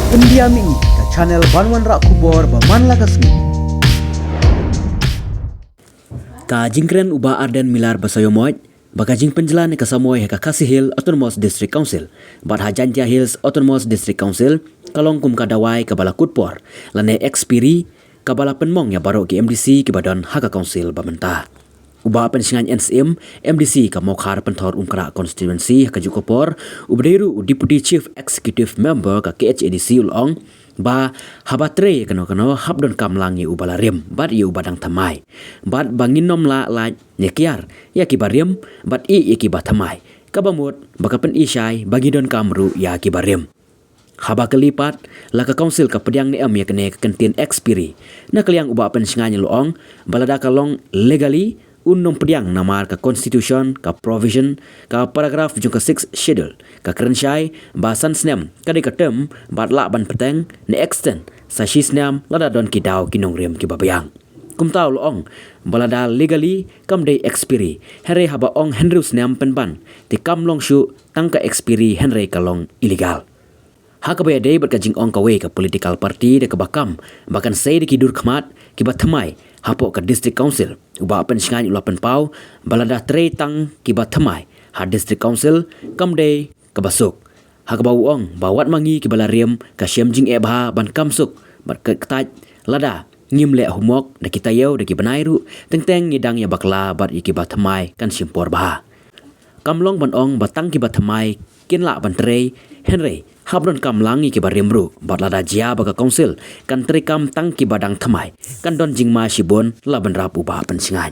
India mi ka channel Banwan Rak Kubor Baman Lagasmi. Ka jingkren uba arden milar basayomoy, baka jing penjelan ka samoy ka Kasih Hill Autonomous District Council, bat Hajantia Hills Autonomous District Council, kalong kum kadawai ka bala kutpor, lane expiri ka bala penmong ya baro ki MDC ki badan haka council bamenta. Uba pensingan PN.Syiem MDC ka mokhar pentor umkra constituency ka jukopor, ubderu Deputy Chief Executive Member ka KHADC ulong, ba habatre kano habdon kamlang ye ubala rem bat ye ubadang thymmai bat bangin nom la nyekiar ya kibarem bat ye kiba thymmai kabamut bakapen isai bagi don kamru ya kibarem haba kelipat la ka council ka pediang ni am ya kene kentin expiri na kaliang uba pensingan loong balada kalong legally unnom pediang namar ka constitution ka provision ka paragraph jungka 6 schedule ka kerensyai bahasan snem kade ka term bat la ban peteng ne extend sa shisnem lada don kidau kinong rem ki babayang kumtau loong balada legally kam day expiri here haba ong henry snem penban ti kam long shu tangka expiri henry kalong illegal hakabaya day bat ka jing ong kawe ka political party de ka bakam bahkan say de kidur khmat ki ba thymmai hapo ka district council uba pensingan ulapan pau balada tre tang ki ba thymmai ha district council kam day ka basuk hakabau ong bawat mangi ki bala rem ka syem jing ebha ban kamsuk bat ka taj lada ngim le humok de kita yau de ki banairu teng ngidang ya bakla bat ki ba thymmai kan simpor bah kamlong ban ong batang ki ba thymmai kin la ban tre henry habron kam langi ki barimru batlada jia baka council kan trikam tang ki badang thymmai kan don jingma sibon laban rapu ba pensingan